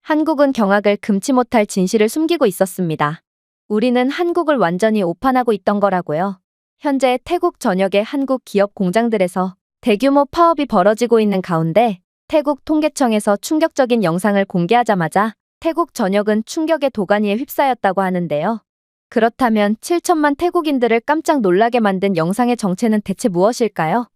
한국은 경악을 금치 못할 진실을 숨기고 있었습니다. 우리는 한국을 완전히 오판하고 있던 거라고요. 현재 태국 전역의 한국 기업 공장들에서 대규모 파업이 벌어지고 있는 가운데 태국 통계청에서 충격적인 영상을 공개하자마자 태국 전역은 충격의 도가니에 휩싸였다고 하는데요. 그렇다면 7천만 태국인들을 깜짝 놀라게 만든 영상의 정체는 대체 무엇일까요?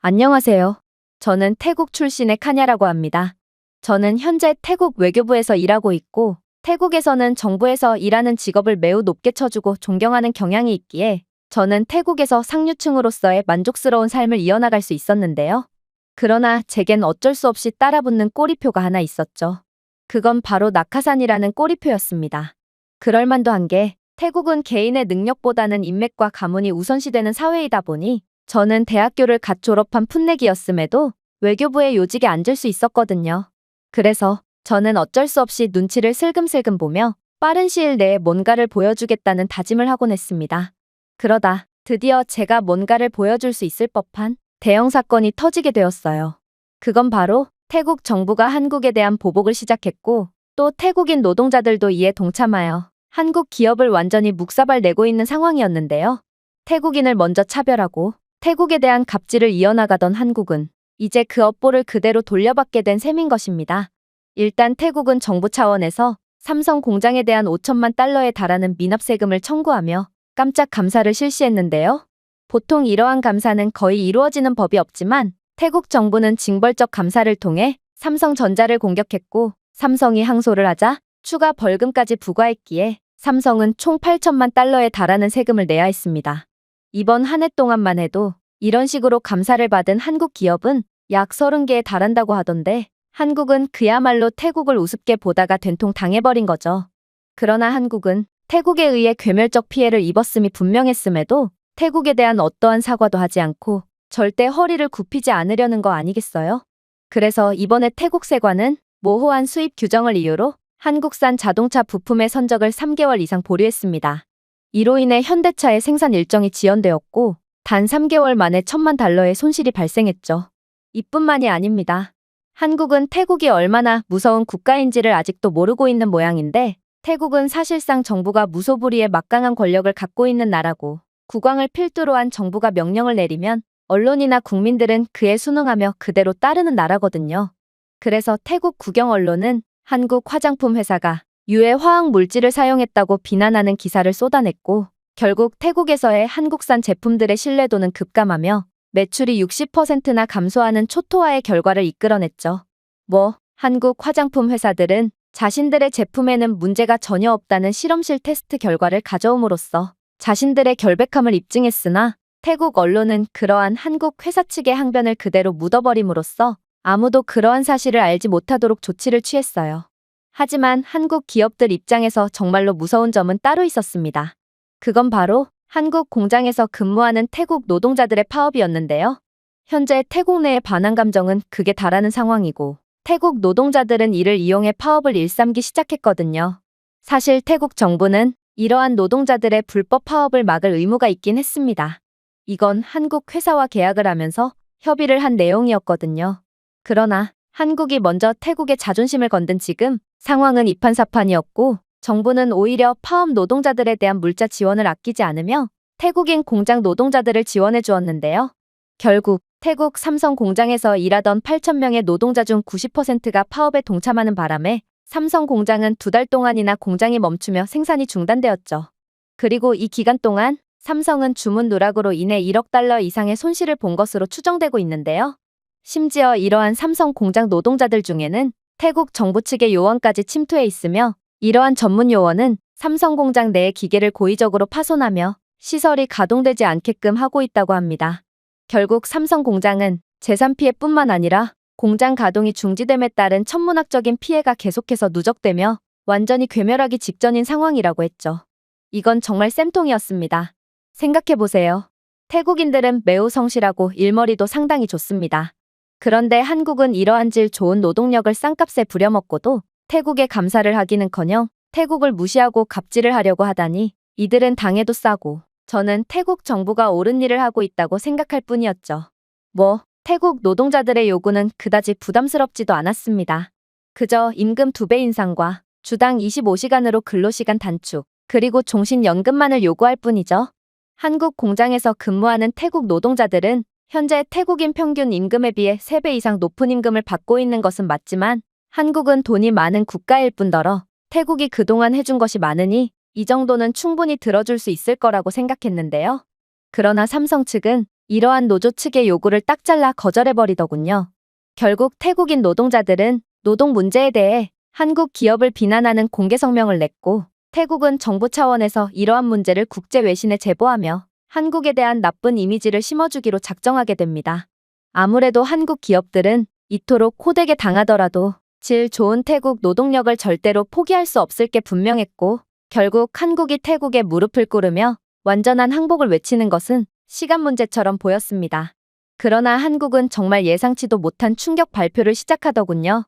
안녕하세요. 저는 태국 출신의 카냐라고 합니다. 저는 현재 태국 외교부에서 일하고 있고 태국에서는 정부에서 일하는 직업을 매우 높게 쳐주고 존경하는 경향이 있기에 저는 태국에서 상류층으로서의 만족스러운 삶을 이어나갈 수 있었는데요. 그러나 제겐 어쩔 수 없이 따라붙는 꼬리표가 하나 있었죠. 그건 바로 낙하산이라는 꼬리표였습니다. 그럴만도 한 게 태국은 개인의 능력보다는 인맥과 가문이 우선시되는 사회이다 보니 저는 대학교를 갓 졸업한 풋내기였음에도 외교부의 요직에 앉을 수 있었거든요. 그래서 저는 어쩔 수 없이 눈치를 슬금슬금 보며 빠른 시일 내에 뭔가를 보여주겠다는 다짐을 하곤 했습니다. 그러다 드디어 제가 뭔가를 보여줄 수 있을 법한 대형 사건이 터지게 되었어요. 그건 바로 태국 정부가 한국에 대한 보복을 시작했고 또 태국인 노동자들도 이에 동참하여 한국 기업을 완전히 묵사발 내고 있는 상황이었는데요. 태국인을 먼저 차별하고 태국에 대한 갑질을 이어나가던 한국은 이제 그 업보를 그대로 돌려받게 된 셈인 것입니다. 일단 태국은 정부 차원에서 삼성 공장에 대한 5천만 달러에 달하는 미납세금을 청구하며 깜짝 감사를 실시했는데요. 보통 이러한 감사는 거의 이루어지는 법이 없지만 태국 정부는 징벌적 감사를 통해 삼성전자를 공격했고 삼성이 항소를 하자 추가 벌금까지 부과했기에 삼성은 총 8천만 달러에 달하는 세금을 내야 했습니다. 이번 한 해 동안만 해도 이런 식으로 감사를 받은 한국 기업은 약 30개에 달한다고 하던데 한국은 그야말로 태국을 우습게 보다가 된통 당해버린 거죠. 그러나 한국은 태국에 의해 괴멸적 피해를 입었음이 분명했음에도 태국에 대한 어떠한 사과도 하지 않고 절대 허리를 굽히지 않으려는 거 아니겠어요? 그래서 이번에 태국 세관은 모호한 수입 규정을 이유로 한국산 자동차 부품의 선적을 3개월 이상 보류했습니다. 이로 인해 현대차의 생산 일정이 지연되었고 단 3개월 만에 1천만 달러의 손실이 발생했죠. 이뿐만이 아닙니다. 한국은 태국이 얼마나 무서운 국가인지를 아직도 모르고 있는 모양인데 태국은 사실상 정부가 무소불위의 막강한 권력을 갖고 있는 나라고 국왕을 필두로 한 정부가 명령을 내리면 언론이나 국민들은 그에 순응하며 그대로 따르는 나라거든요. 그래서 태국 국영 언론은 한국 화장품 회사가 유해 화학 물질을 사용했다고 비난하는 기사를 쏟아냈고 결국 태국에서의 한국산 제품들의 신뢰도는 급감하며 매출이 60%나 감소하는 초토화의 결과를 이끌어냈죠. 한국 화장품 회사들은 자신들의 제품에는 문제가 전혀 없다는 실험실 테스트 결과를 가져옴으로써 자신들의 결백함을 입증했으나 태국 언론은 그러한 한국 회사 측의 항변을 그대로 묻어버림으로써 아무도 그러한 사실을 알지 못하도록 조치를 취했어요. 하지만 한국 기업들 입장에서 정말로 무서운 점은 따로 있었습니다. 그건 바로 한국 공장에서 근무하는 태국 노동자들의 파업이었는데요. 현재 태국 내의 반항 감정은 극에 달하는 상황이고 태국 노동자들은 이를 이용해 파업을 일삼기 시작했거든요. 사실 태국 정부는 이러한 노동자들의 불법 파업을 막을 의무가 있긴 했습니다. 이건 한국 회사와 계약을 하면서 협의를 한 내용이었거든요. 그러나 한국이 먼저 태국의 자존심을 건든 지금 상황은 이판사판이었고 정부는 오히려 파업 노동자들에 대한 물자 지원을 아끼지 않으며 태국인 공장 노동자들을 지원해 주었는데요. 결국 태국 삼성 공장에서 일하던 8,000명의 노동자 중 90%가 파업에 동참하는 바람에 삼성 공장은 2달 동안이나 공장이 멈추며 생산이 중단되었죠. 그리고 이 기간 동안 삼성은 주문 누락으로 인해 1억 달러 이상의 손실을 본 것으로 추정되고 있는데요. 심지어 이러한 삼성 공장 노동자들 중에는 태국 정부 측의 요원까지 침투해 있으며 이러한 전문 요원은 삼성 공장 내의 기계를 고의적으로 파손하며 시설이 가동되지 않게끔 하고 있다고 합니다. 결국 삼성 공장은 재산 피해뿐만 아니라 공장 가동이 중지됨에 따른 천문학적인 피해가 계속해서 누적되며 완전히 괴멸하기 직전인 상황이라고 했죠. 이건 정말 쌤통이었습니다. 생각해보세요. 태국인들은 매우 성실하고 일머리도 상당히 좋습니다. 그런데 한국은 이러한 질 좋은 노동력을 싼값에 부려먹고도 태국에 감사를 하기는커녕 태국을 무시하고 갑질을 하려고 하다니 이들은 당해도 싸고 저는 태국 정부가 옳은 일을 하고 있다고 생각할 뿐이었죠. 태국 노동자들의 요구는 그다지 부담스럽지도 않았습니다. 그저 임금 2배 인상과 주당 25시간으로 근로시간 단축, 그리고 종신연금만을 요구할 뿐이죠. 한국 공장에서 근무하는 태국 노동자들은 현재 태국인 평균 임금에 비해 3배 이상 높은 임금을 받고 있는 것은 맞지만 한국은 돈이 많은 국가일 뿐더러 태국이 그동안 해준 것이 많으니 이 정도는 충분히 들어줄 수 있을 거라고 생각했는데요. 그러나 삼성 측은 이러한 노조 측의 요구를 딱 잘라 거절해버리더군요. 결국 태국인 노동자들은 노동 문제에 대해 한국 기업을 비난하는 공개 성명을 냈고 태국은 정부 차원에서 이러한 문제를 국제 외신에 제보하며 한국에 대한 나쁜 이미지를 심어주기로 작정하게 됩니다. 아무래도 한국 기업들은 이토록 호되게 당하더라도 질 좋은 태국 노동력을 절대로 포기할 수 없을 게 분명했고 결국 한국이 태국에 무릎을 꿇으며 완전한 항복을 외치는 것은 시간 문제처럼 보였습니다. 그러나 한국은 정말 예상치도 못한 충격 발표를 시작하더군요.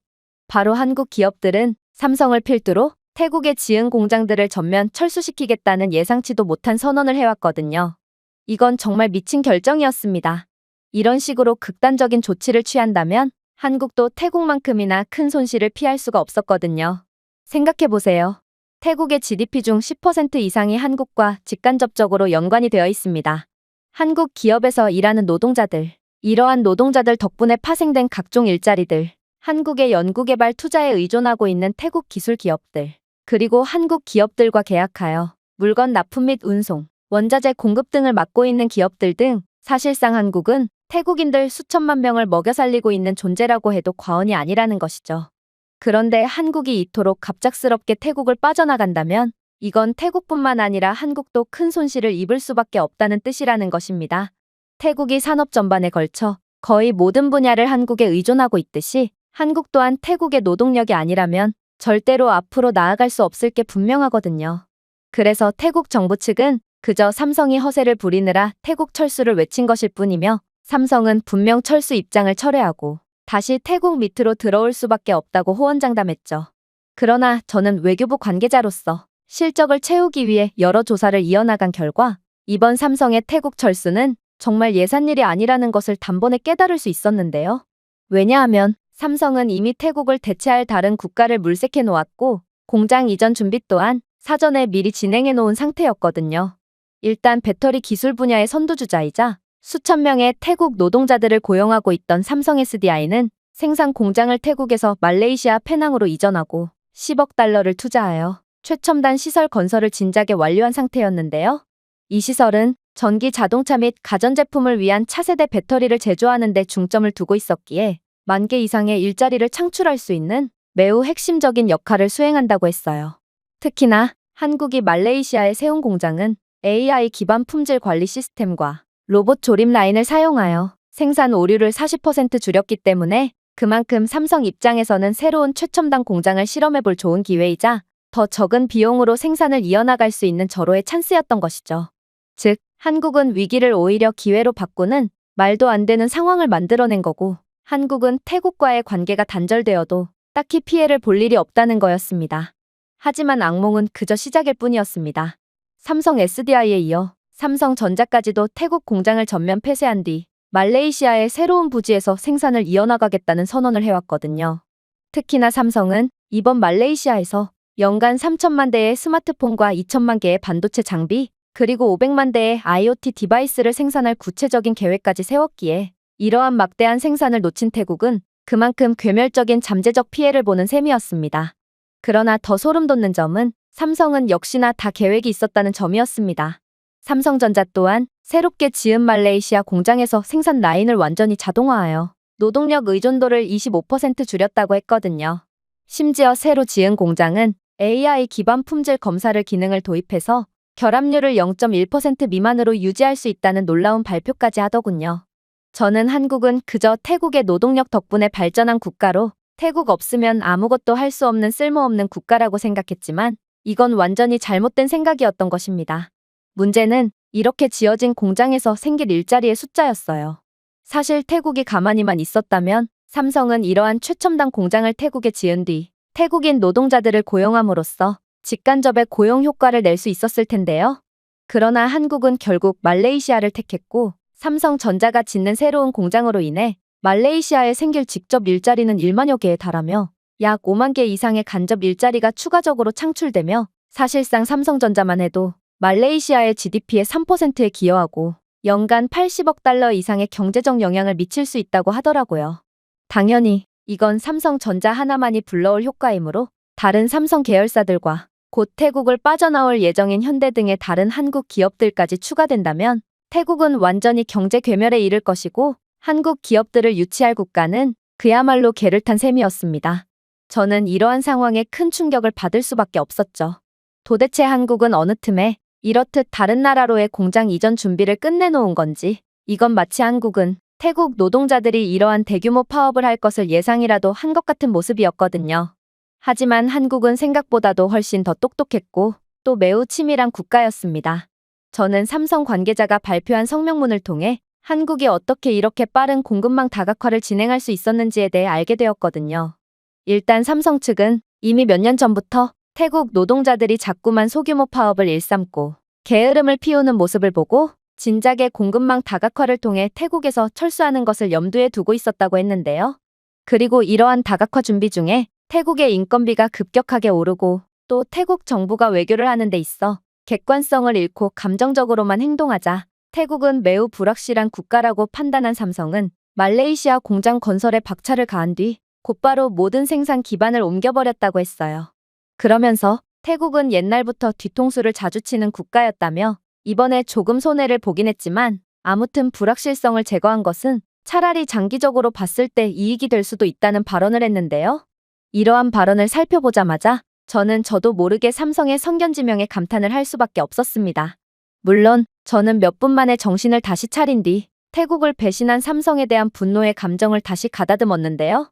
바로 한국 기업들은 삼성을 필두로 태국의 지은 공장들을 전면 철수시키겠다는 예상치도 못한 선언을 해왔거든요. 이건 정말 미친 결정이었습니다. 이런 식으로 극단적인 조치를 취한다면 한국도 태국만큼이나 큰 손실을 피할 수가 없었거든요. 생각해보세요. 태국의 GDP 중 10% 이상이 한국과 직간접적으로 연관이 되어 있습니다. 한국 기업에서 일하는 노동자들, 이러한 노동자들 덕분에 파생된 각종 일자리들, 한국의 연구개발 투자에 의존하고 있는 태국 기술 기업들, 그리고 한국 기업들과 계약하여 물건 납품 및 운송, 원자재 공급 등을 맡고 있는 기업들 등 사실상 한국은 태국인들 수천만 명을 먹여 살리고 있는 존재라고 해도 과언이 아니라는 것이죠. 그런데 한국이 이토록 갑작스럽게 태국을 빠져나간다면 이건 태국뿐만 아니라 한국도 큰 손실을 입을 수밖에 없다는 뜻이라는 것입니다. 태국이 산업 전반에 걸쳐 거의 모든 분야를 한국에 의존하고 있듯이 한국 또한 태국의 노동력이 아니라면 절대로 앞으로 나아갈 수 없을 게 분명하거든요. 그래서 태국 정부 측은 그저 삼성이 허세를 부리느라 태국 철수를 외친 것일 뿐이며 삼성은 분명 철수 입장을 철회하고 다시 태국 밑으로 들어올 수밖에 없다고 호언장담했죠. 그러나 저는 외교부 관계자로서 실적을 채우기 위해 여러 조사를 이어나간 결과 이번 삼성의 태국 철수는 정말 예산일이 아니라는 것을 단번에 깨달을 수 있었는데요. 왜냐하면 삼성은 이미 태국을 대체할 다른 국가를 물색해 놓았고 공장 이전 준비 또한 사전에 미리 진행해 놓은 상태였거든요. 일단 배터리 기술 분야의 선두주자이자 수천 명의 태국 노동자들을 고용하고 있던 삼성 SDI는 생산 공장을 태국에서 말레이시아 페낭으로 이전하고 10억 달러를 투자하여 최첨단 시설 건설을 진작에 완료한 상태였는데요. 이 시설은 전기 자동차 및 가전제품을 위한 차세대 배터리를 제조하는 데 중점을 두고 있었기에 10,000개 이상의 일자리를 창출할 수 있는 매우 핵심적인 역할을 수행한다고 했어요. 특히나 한국이 말레이시아에 세운 공장은 AI 기반 품질 관리 시스템과 로봇 조립 라인을 사용하여 생산 오류를 40% 줄였기 때문에 그만큼 삼성 입장에서는 새로운 최첨단 공장을 실험해볼 좋은 기회이자 더 적은 비용으로 생산을 이어나갈 수 있는 절호의 찬스였던 것이죠. 즉, 한국은 위기를 오히려 기회로 바꾸는 말도 안 되는 상황을 만들어낸 거고 한국은 태국과의 관계가 단절되어도 딱히 피해를 볼 일이 없다는 거였습니다. 하지만 악몽은 그저 시작일 뿐이었습니다. 삼성 SDI에 이어 삼성전자까지도 태국 공장을 전면 폐쇄한 뒤 말레이시아의 새로운 부지에서 생산을 이어나가겠다는 선언을 해왔거든요. 특히나 삼성은 이번 말레이시아에서 연간 3천만 대의 스마트폰과 2천만 개의 반도체 장비, 그리고 500만 대의 IoT 디바이스를 생산할 구체적인 계획까지 세웠기에 이러한 막대한 생산을 놓친 태국은 그만큼 괴멸적인 잠재적 피해를 보는 셈이었습니다. 그러나 더 소름 돋는 점은 삼성은 역시나 다 계획이 있었다는 점이었습니다. 삼성전자 또한 새롭게 지은 말레이시아 공장에서 생산 라인을 완전히 자동화하여 노동력 의존도를 25% 줄였다고 했거든요. 심지어 새로 지은 공장은 AI 기반 품질 검사를 기능을 도입해서 결함률을 0.1% 미만으로 유지할 수 있다는 놀라운 발표까지 하더군요. 저는 한국은 그저 태국의 노동력 덕분에 발전한 국가로 태국 없으면 아무것도 할 수 없는 쓸모없는 국가라고 생각했지만 이건 완전히 잘못된 생각이었던 것입니다. 문제는 이렇게 지어진 공장에서 생길 일자리의 숫자였어요. 사실 태국이 가만히만 있었다면 삼성은 이러한 최첨단 공장을 태국에 지은 뒤 태국인 노동자들을 고용함으로써 직간접의 고용 효과를 낼 수 있었을 텐데요. 그러나 한국은 결국 말레이시아를 택했고 삼성전자가 짓는 새로운 공장으로 인해 말레이시아에 생길 직접 일자리는 1만여 개에 달하며 약 5만 개 이상의 간접 일자리가 추가적으로 창출되며 사실상 삼성전자만 해도 말레이시아의 GDP의 3%에 기여하고 연간 80억 달러 이상의 경제적 영향을 미칠 수 있다고 하더라고요. 당연히 이건 삼성전자 하나만이 불러올 효과이므로 다른 삼성 계열사들과 곧 태국을 빠져나올 예정인 현대 등의 다른 한국 기업들까지 추가된다면 태국은 완전히 경제 괴멸에 이를 것이고 한국 기업들을 유치할 국가는 그야말로 개를 탄 셈이었습니다. 저는 이러한 상황에 큰 충격을 받을 수밖에 없었죠. 도대체 한국은 어느 틈에 이렇듯 다른 나라로의 공장 이전 준비를 끝내놓은 건지, 이건 마치 한국은 태국 노동자들이 이러한 대규모 파업을 할 것을 예상이라도 한 것 같은 모습이었거든요. 하지만 한국은 생각보다도 훨씬 더 똑똑했고 또 매우 치밀한 국가였습니다. 저는 삼성 관계자가 발표한 성명문을 통해 한국이 어떻게 이렇게 빠른 공급망 다각화를 진행할 수 있었는지에 대해 알게 되었거든요. 일단 삼성 측은 이미 몇 년 전부터 태국 노동자들이 자꾸만 소규모 파업을 일삼고 게으름을 피우는 모습을 보고 진작에 공급망 다각화를 통해 태국에서 철수하는 것을 염두에 두고 있었다고 했는데요. 그리고 이러한 다각화 준비 중에 태국의 인건비가 급격하게 오르고 또 태국 정부가 외교를 하는 데 있어 객관성을 잃고 감정적으로만 행동하자 태국은 매우 불확실한 국가라고 판단한 삼성은 말레이시아 공장 건설에 박차를 가한 뒤 곧바로 모든 생산 기반을 옮겨버렸다고 했어요. 그러면서 태국은 옛날부터 뒤통수를 자주 치는 국가였다며 이번에 조금 손해를 보긴 했지만 아무튼 불확실성을 제거한 것은 차라리 장기적으로 봤을 때 이익이 될 수도 있다는 발언을 했는데요. 이러한 발언을 살펴보자마자 저도 모르게 삼성의 성견지명에 감탄을 할 수밖에 없었습니다. 물론 저는 몇 분 만에 정신을 다시 차린 뒤 태국을 배신한 삼성에 대한 분노의 감정을 다시 가다듬었는데요.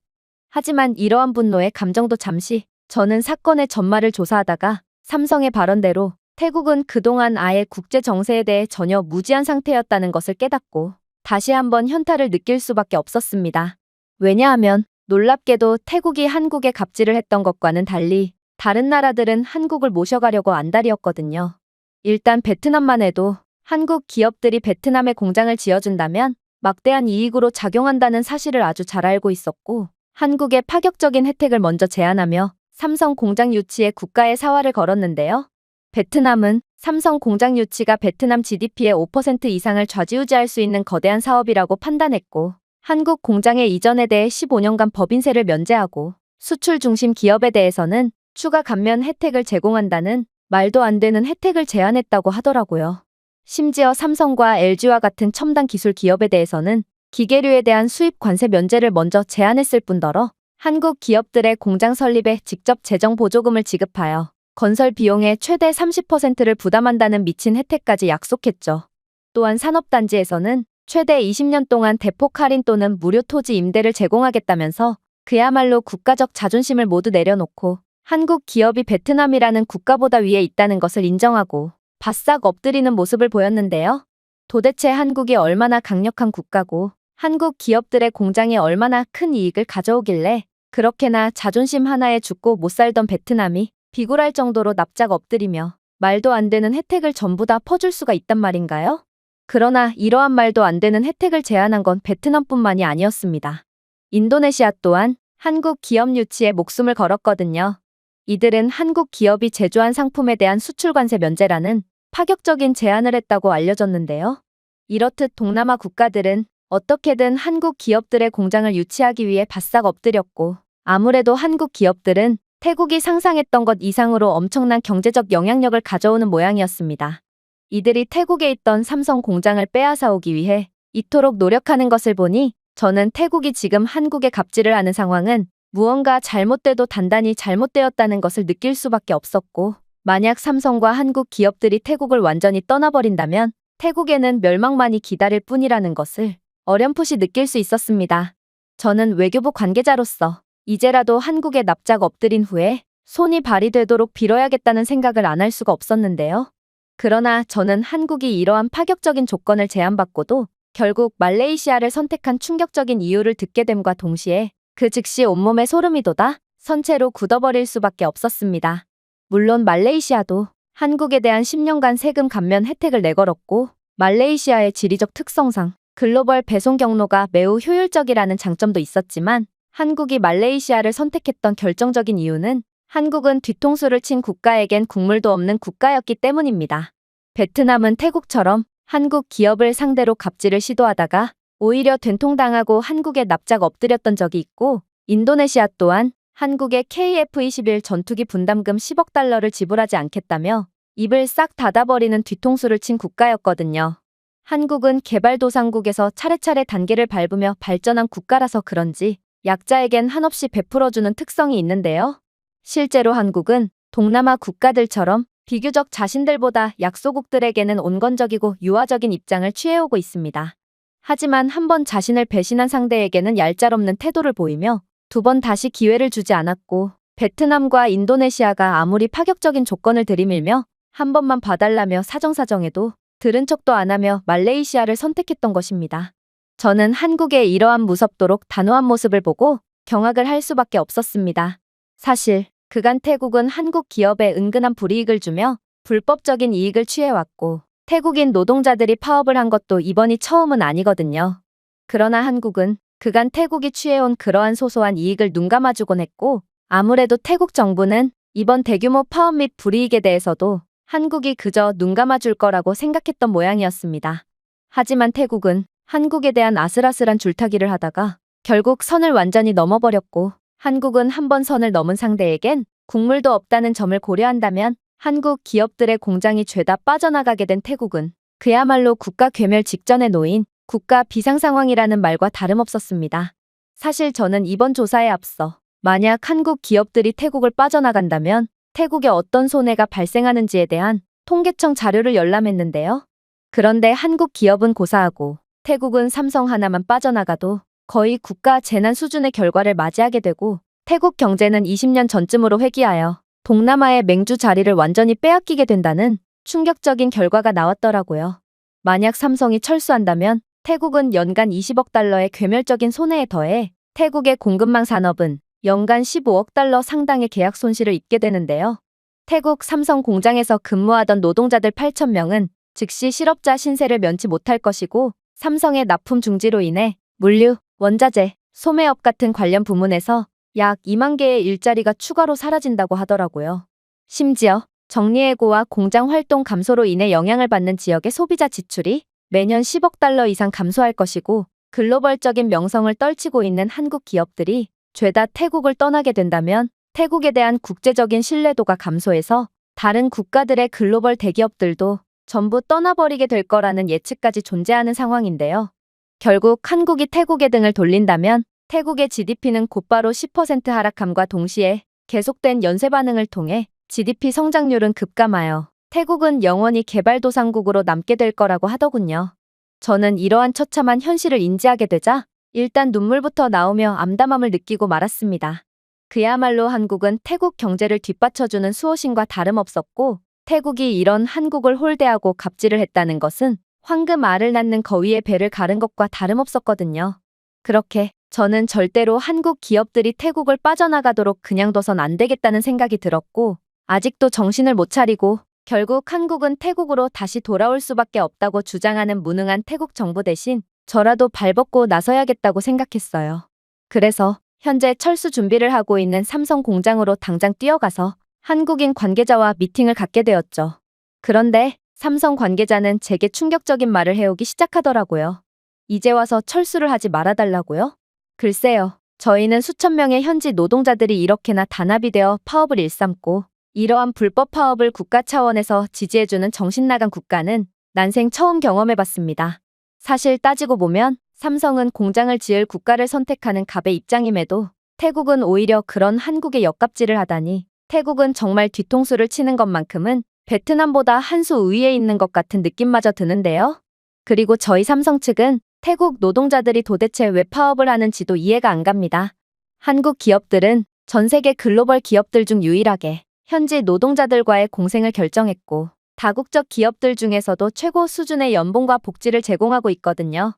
하지만 이러한 분노의 감정도 잠시 저는 사건의 전말을 조사하다가 삼성의 발언대로 태국은 그동안 아예 국제 정세에 대해 전혀 무지한 상태였다는 것을 깨닫고 다시 한번 현타를 느낄 수밖에 없었습니다. 왜냐하면 놀랍게도 태국이 한국에 갑질을 했던 것과는 달리 다른 나라들은 한국을 모셔가려고 안달이었거든요. 일단 베트남만 해도 한국 기업들이 베트남에 공장을 지어준다면 막대한 이익으로 작용한다는 사실을 아주 잘 알고 있었고 한국에 파격적인 혜택을 먼저 제안하며 삼성 공장 유치에 국가에 사활을 걸었는데요. 베트남은 삼성 공장 유치가 베트남 GDP의 5% 이상을 좌지우지할 수 있는 거대한 사업이라고 판단했고 한국 공장의 이전에 대해 15년간 법인세를 면제하고 수출 중심 기업에 대해서는 추가 감면 혜택을 제공한다는 말도 안 되는 혜택을 제안했다고 하더라고요. 심지어 삼성과 LG와 같은 첨단 기술 기업에 대해서는 기계류에 대한 수입 관세 면제를 먼저 제안했을 뿐더러 한국 기업들의 공장 설립에 직접 재정 보조금을 지급하여 건설 비용의 최대 30%를 부담한다는 미친 혜택까지 약속했죠. 또한 산업단지에서는 최대 20년 동안 대폭 할인 또는 무료 토지 임대를 제공하겠다면서 그야말로 국가적 자존심을 모두 내려놓고 한국 기업이 베트남이라는 국가보다 위에 있다는 것을 인정하고 바싹 엎드리는 모습을 보였는데요. 도대체 한국이 얼마나 강력한 국가고 한국 기업들의 공장이 얼마나 큰 이익을 가져오길래 그렇게나 자존심 하나에 죽고 못 살던 베트남이 비굴할 정도로 납작 엎드리며 말도 안 되는 혜택을 전부 다 퍼줄 수가 있단 말인가요? 그러나 이러한 말도 안 되는 혜택을 제안한 건 베트남뿐만이 아니었습니다. 인도네시아 또한 한국 기업 유치에 목숨을 걸었거든요. 이들은 한국 기업이 제조한 상품에 대한 수출 관세 면제라는 파격적인 제안을 했다고 알려졌는데요. 이렇듯 동남아 국가들은 어떻게든 한국 기업들의 공장을 유치하기 위해 바싹 엎드렸고 아무래도 한국 기업들은 태국이 상상했던 것 이상으로 엄청난 경제적 영향력을 가져오는 모양이었습니다. 이들이 태국에 있던 삼성 공장을 빼앗아오기 위해 이토록 노력하는 것을 보니 저는 태국이 지금 한국에 갑질을 하는 상황은 무언가 잘못돼도 단단히 잘못되었다는 것을 느낄 수밖에 없었고 만약 삼성과 한국 기업들이 태국을 완전히 떠나버린다면 태국에는 멸망만이 기다릴 뿐이라는 것을 어렴풋이 느낄 수 있었습니다. 저는 외교부 관계자로서 이제라도 한국에 납작 엎드린 후에 손이 발휘되도록 빌어야겠다는 생각을 안 할 수가 없었는데요. 그러나 저는 한국이 이러한 파격적인 조건을 제안받고도 결국 말레이시아를 선택한 충격적인 이유를 듣게 됨과 동시에 그 즉시 온몸에 소름이 돋아 선체로 굳어버릴 수밖에 없었습니다. 물론 말레이시아도 한국에 대한 10년간 세금 감면 혜택을 내걸었고 말레이시아의 지리적 특성상 글로벌 배송 경로가 매우 효율적이라는 장점도 있었지만 한국이 말레이시아를 선택했던 결정적인 이유는 한국은 뒤통수를 친 국가에겐 국물도 없는 국가였기 때문입니다. 베트남은 태국처럼 한국 기업을 상대로 갑질을 시도하다가 오히려 된통당하고 한국에 납작 엎드렸던 적이 있고, 인도네시아 또한 한국의 KF-21 전투기 분담금 10억 달러를 지불하지 않겠다며 입을 싹 닫아버리는 뒤통수를 친 국가였거든요. 한국은 개발도상국에서 차례차례 단계를 밟으며 발전한 국가라서 그런지 약자에겐 한없이 베풀어주는 특성이 있는데요. 실제로 한국은 동남아 국가들처럼 비교적 자신들보다 약소국들에게는 온건적이고 유화적인 입장을 취해오고 있습니다. 하지만 한 번 자신을 배신한 상대에게는 얄짤없는 태도를 보이며 두 번 다시 기회를 주지 않았고, 베트남과 인도네시아가 아무리 파격적인 조건을 들이밀며 한 번만 봐달라며 사정사정해도 들은 척도 안 하며 말레이시아를 선택했던 것입니다. 저는 한국의 이러한 무섭도록 단호한 모습을 보고 경악을 할 수밖에 없었습니다. 사실 그간 태국은 한국 기업에 은근한 불이익을 주며 불법적인 이익을 취해왔고, 태국인 노동자들이 파업을 한 것도 이번이 처음은 아니거든요. 그러나 한국은 그간 태국이 취해온 그러한 소소한 이익을 눈감아주곤 했고, 아무래도 태국 정부는 이번 대규모 파업 및 불이익에 대해서도 한국이 그저 눈감아줄 거라고 생각했던 모양이었습니다. 하지만 태국은 한국에 대한 아슬아슬한 줄타기를 하다가 결국 선을 완전히 넘어버렸고, 한국은 한 번 선을 넘은 상대에겐 국물도 없다는 점을 고려한다면 한국 기업들의 공장이 죄다 빠져나가게 된 태국은 그야말로 국가 괴멸 직전에 놓인 국가 비상 상황이라는 말과 다름없었습니다. 사실 저는 이번 조사에 앞서 만약 한국 기업들이 태국을 빠져나간다면 태국에 어떤 손해가 발생하는지에 대한 통계청 자료를 열람했는데요. 그런데 한국 기업은 고사하고 태국은 삼성 하나만 빠져나가도 거의 국가 재난 수준의 결과를 맞이하게 되고, 태국 경제는 20년 전쯤으로 회귀하여 동남아의 맹주 자리를 완전히 빼앗기게 된다는 충격적인 결과가 나왔더라고요. 만약 삼성이 철수한다면 태국은 연간 20억 달러의 괴멸적인 손해에 더해 태국의 공급망 산업은 연간 15억 달러 상당의 계약 손실을 입게 되는데요. 태국 삼성 공장에서 근무하던 노동자들 8,000명은 즉시 실업자 신세를 면치 못할 것이고, 삼성의 납품 중지로 인해 물류, 원자재, 소매업 같은 관련 부문에서 약 2만 개의 일자리가 추가로 사라진다고 하더라고요. 심지어 정리해고와 공장 활동 감소로 인해 영향을 받는 지역의 소비자 지출이 매년 10억 달러 이상 감소할 것이고, 글로벌적인 명성을 떨치고 있는 한국 기업들이 죄다 태국을 떠나게 된다면 태국에 대한 국제적인 신뢰도가 감소해서 다른 국가들의 글로벌 대기업들도 전부 떠나버리게 될 거라는 예측까지 존재하는 상황인데요. 결국 한국이 태국에 등을 돌린다면 태국의 GDP는 곧바로 10% 하락함과 동시에 계속된 연쇄 반응을 통해 GDP 성장률은 급감하여 태국은 영원히 개발도상국으로 남게 될 거라고 하더군요. 저는 이러한 처참한 현실을 인지하게 되자 일단 눈물부터 나오며 암담함을 느끼고 말았습니다. 그야말로 한국은 태국 경제를 뒷받쳐주는 수호신과 다름없었고, 태국이 이런 한국을 홀대하고 갑질을 했다는 것은 황금 알을 낳는 거위의 배를 가른 것과 다름없었거든요. 그렇게 저는 절대로 한국 기업들이 태국을 빠져나가도록 그냥 둬선 안 되겠다는 생각이 들었고, 아직도 정신을 못 차리고 결국 한국은 태국으로 다시 돌아올 수밖에 없다고 주장하는 무능한 태국 정부 대신 저라도 발벗고 나서야겠다고 생각했어요. 그래서 현재 철수 준비를 하고 있는 삼성 공장으로 당장 뛰어가서 한국인 관계자와 미팅을 갖게 되었죠. 그런데 삼성 관계자는 제게 충격적인 말을 해오기 시작하더라고요. 이제 와서 철수를 하지 말아달라고요? 글쎄요. 저희는 수천 명의 현지 노동자들이 이렇게나 단합이 되어 파업을 일삼고 이러한 불법 파업을 국가 차원에서 지지해주는 정신나간 국가는 난생 처음 경험해봤습니다. 사실 따지고 보면 삼성은 공장을 지을 국가를 선택하는 갑의 입장임에도 태국은 오히려 그런 한국의 역갑질을 하다니, 태국은 정말 뒤통수를 치는 것만큼은 베트남보다 한 수 위에 있는 것 같은 느낌마저 드는데요. 그리고 저희 삼성 측은 태국 노동자들이 도대체 왜 파업을 하는지도 이해가 안 갑니다. 한국 기업들은 전 세계 글로벌 기업들 중 유일하게 현지 노동자들과의 공생을 결정했고, 다국적 기업들 중에서도 최고 수준의 연봉과 복지를 제공하고 있거든요.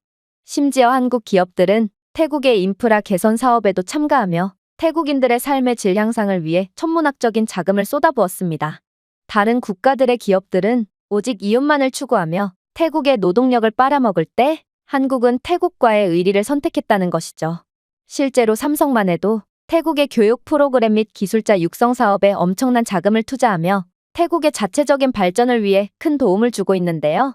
심지어 한국 기업들은 태국의 인프라 개선 사업에도 참가하며 태국인들의 삶의 질 향상을 위해 천문학적인 자금을 쏟아부었습니다. 다른 국가들의 기업들은 오직 이윤만을 추구하며 태국의 노동력을 빨아먹을 때 한국은 태국과의 의리를 선택했다는 것이죠. 실제로 삼성만 해도 태국의 교육 프로그램 및 기술자 육성 사업에 엄청난 자금을 투자하며 태국의 자체적인 발전을 위해 큰 도움을 주고 있는데요.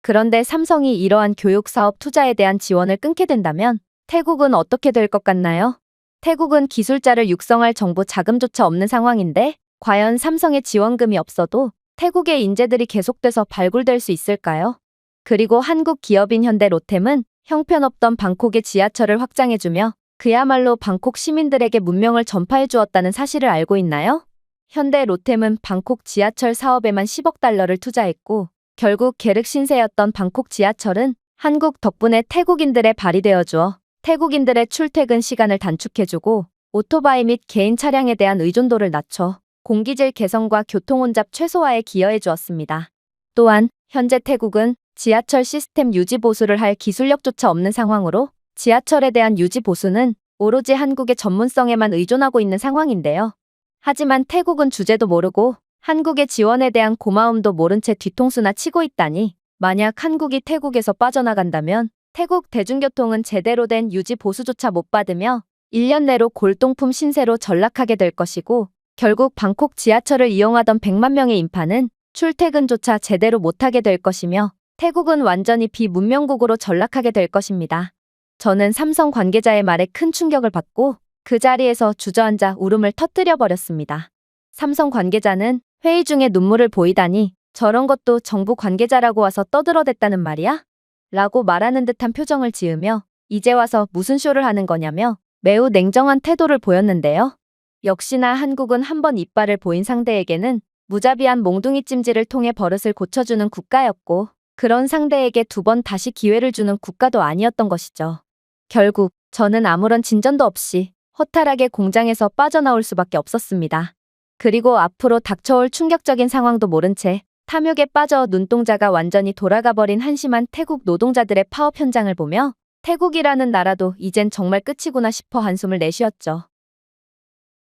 그런데 삼성이 이러한 교육 사업 투자에 대한 지원을 끊게 된다면 태국은 어떻게 될 것 같나요? 태국은 기술자를 육성할 정부 자금조차 없는 상황인데 과연 삼성의 지원금이 없어도 태국의 인재들이 계속돼서 발굴될 수 있을까요? 그리고 한국 기업인 현대 로템은 형편없던 방콕의 지하철을 확장해주며 그야말로 방콕 시민들에게 문명을 전파해 주었다는 사실을 알고 있나요? 현대 로템은 방콕 지하철 사업에만 10억 달러를 투자했고 결국 계륵 신세였던 방콕 지하철은 한국 덕분에 태국인들의 발이 되어주어 태국인들의 출퇴근 시간을 단축해주고 오토바이 및 개인 차량에 대한 의존도를 낮춰 공기질 개선과 교통 혼잡 최소화에 기여해 주었습니다. 또한 현재 태국은 지하철 시스템 유지 보수를 할 기술력조차 없는 상황으로 지하철에 대한 유지 보수는 오로지 한국의 전문성에만 의존하고 있는 상황인데요. 하지만 태국은 주제도 모르고 한국의 지원에 대한 고마움도 모른 채 뒤통수나 치고 있다니 만약 한국이 태국에서 빠져나간다면 태국 대중교통은 제대로 된 유지 보수조차 못 받으며 1년 내로 골동품 신세로 전락하게 될 것이고 결국 방콕 지하철을 이용하던 100만 명의 인파는 출퇴근조차 제대로 못하게 될 것이며 태국은 완전히 비문명국으로 전락하게 될 것입니다. 저는 삼성 관계자의 말에 큰 충격을 받고 그 자리에서 주저앉아 울음을 터뜨려 버렸습니다. 삼성 관계자는 회의 중에 눈물을 보이다니 저런 것도 정부 관계자라고 와서 떠들어댔다는 말이야? 라고 말하는 듯한 표정을 지으며 이제 와서 무슨 쇼를 하는 거냐며 매우 냉정한 태도를 보였는데요. 역시나 한국은 한번 이빨을 보인 상대에게는 무자비한 몽둥이 찜질을 통해 버릇을 고쳐주는 국가였고 그런 상대에게 두 번 다시 기회를 주는 국가도 아니었던 것이죠. 결국 저는 아무런 진전도 없이 허탈하게 공장에서 빠져나올 수밖에 없었습니다. 그리고 앞으로 닥쳐올 충격적인 상황도 모른 채 탐욕에 빠져 눈동자가 완전히 돌아가 버린 한심한 태국 노동자들의 파업 현장을 보며 태국이라는 나라도 이젠 정말 끝이구나 싶어 한숨을 내쉬었죠.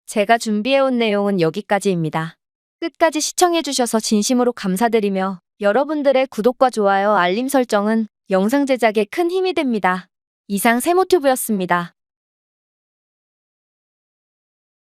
제가 준비해온 내용은 여기까지입니다. 끝까지 시청해주셔서 진심으로 감사드리며 여러분들의 구독과 좋아요, 알림 설정은 영상 제작에 큰 힘이 됩니다. 이상 세모튜브였습니다.